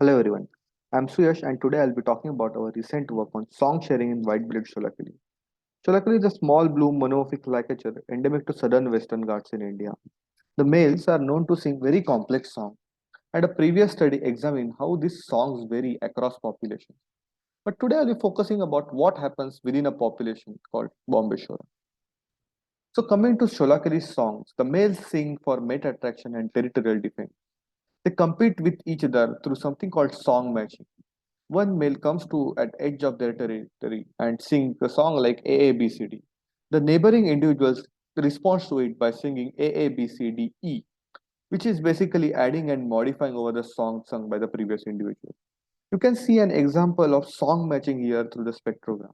Hello everyone, I'm Suyash and today I'll be talking about our recent work on song sharing in White-bellied Sholakili. Sholakili is a small blue monomorphic flycatcher endemic to southern Western Ghats in India. The males are known to sing very complex songs, and a previous study examined how these songs vary across populations. But today I'll be focusing about what happens within a population called Bombay Shora. So coming to Sholakili's songs, the males sing for mate attraction and territorial defense. They compete with each other through something called song matching. One male comes to at edge of their territory and sings a song like AABCD. The neighboring individuals responds to it by singing AABCDE, which is basically adding and modifying over the song sung by the previous individual. You can see an example of song matching here through the spectrogram.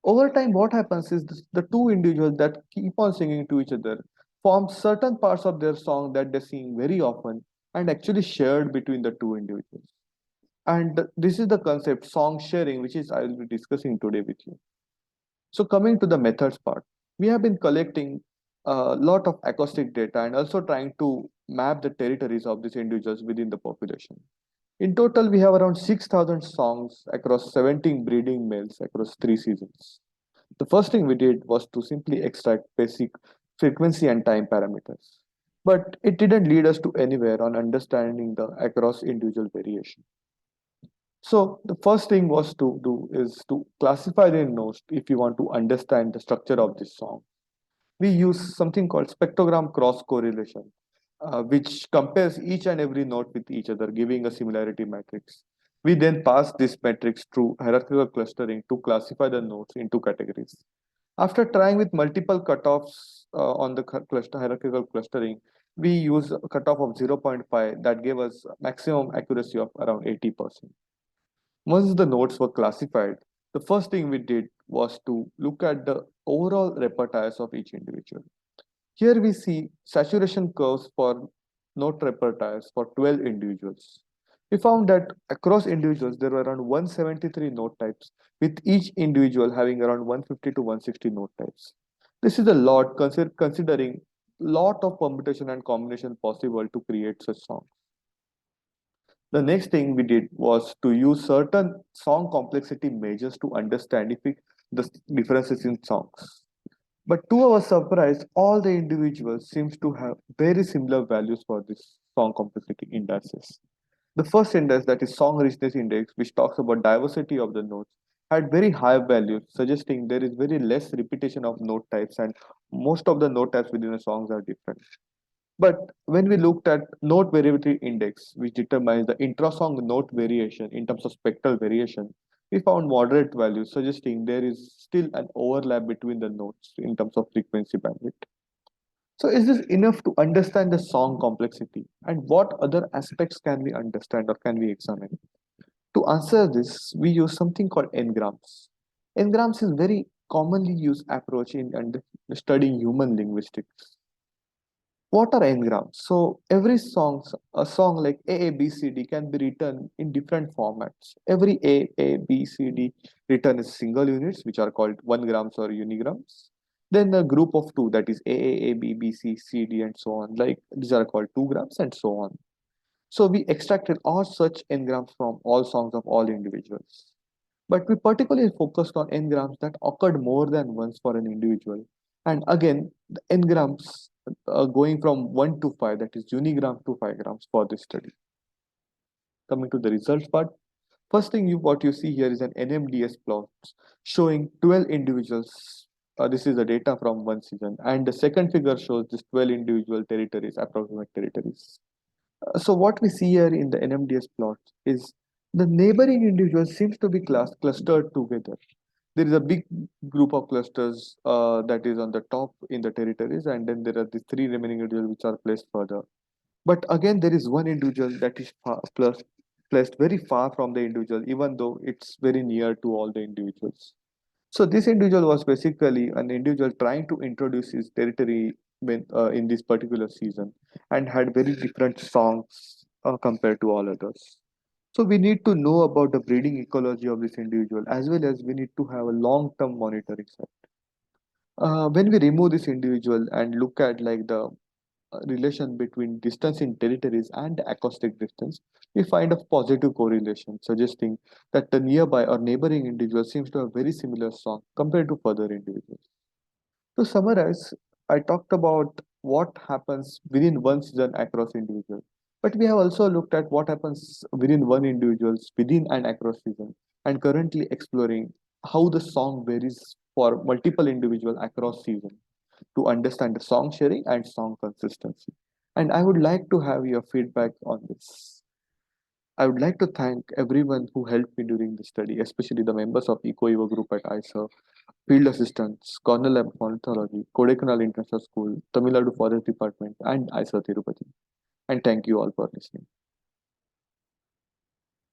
Over time, what happens is the two individuals that keep on singing to each other form certain parts of their song that they sing very often and actually shared between the two individuals. And this is the concept song sharing, which is I will be discussing today with you. So coming to the methods part, we have been collecting a lot of acoustic data and also trying to map the territories of these individuals within the population. In total, we have around 6,000 songs across 17 breeding males across 3 seasons. The first thing we did was to simply extract basic frequency and time parameters. But it didn't lead us to anywhere on understanding the across individual variation. So the first thing was to do is to classify the notes if you want to understand the structure of this song. We use something called spectrogram cross correlation, which compares each and every note with each other, giving a similarity matrix. We then pass this matrix through hierarchical clustering to classify the notes into categories. After trying with multiple cutoffs on the cluster hierarchical clustering, we use a cutoff of zero point 0.5 that gave us maximum accuracy of around 80%. Once the notes were classified, the first thing we did was to look at the overall repertoires of each individual. Here we see saturation curves for note repertoires for 12 individuals. We found that across individuals there were around 173 note types, with each individual having around 150 to 160 note types. This is a lot considering lot of permutation and combination possible to create such songs. The next thing we did was to use certain song complexity measures to understand if the differences in songs. But to our surprise, all the individuals seems to have very similar values for this song complexity indices. The first index, that is song richness index, which talks about diversity of the notes, had very high values, suggesting there is very less repetition of note types and most of the note types within the songs are different. But when we looked at note variability index, which determines the intrasong note variation in terms of spectral variation, we found moderate values suggesting there is still an overlap between the notes in terms of frequency bandwidth. So is this enough to understand the song complexity? And what other aspects can we understand or can we examine? To answer this, we use something called n-grams. N-grams is very commonly used approach in studying human linguistics. What are n-grams? So every a song like AABCD can be written in different formats. Every AABCD written is single units, which are called 1 grams or unigrams. Then a group of two, that is AAABBCCD and so on. Like these are called 2 grams and so on. So we extracted all such n-grams from all songs of all individuals. But we particularly focused on n-grams that occurred more than once for an individual. And again, the n-grams going from 1 to 5, that is unigram to 5 grams for this study. Coming to the results part, first thing what you see here is an NMDS plot showing 12 individuals. This is the data from one season. And the second figure shows this 12 individual territories, approximate territories. So what we see here in the NMDS plot is the neighboring individuals seems to be clustered together. There is a big group of clusters that is on the top in the territories, and then there are the three remaining individuals which are placed further. But again, there is one individual that is placed very far from the individual, even though it's very near to all the individuals. So this individual was basically an individual trying to introduce his territory in this particular season and had very different songs compared to all others. So we need to know about the breeding ecology of this individual as well as we need to have a long-term monitoring set. When we remove this individual and look at like the relation between distance in territories and acoustic distance, we find a positive correlation, suggesting that the nearby or neighboring individual seems to have very similar song compared to further individuals. To summarize, I talked about what happens within one season across individuals, but we have also looked at what happens within one individuals within and across season, and currently exploring how the song varies for multiple individuals across season to understand the song sharing and song consistency. And I would like to have your feedback on this. I would like to thank everyone who helped me during the study, especially the members of EcoEvo group at IISER, field assistants, Cornell Lab of Ornithology, Kodaikanal International School, Tamil Nadu Forest Department, and IISER Tirupati. And thank you all for listening.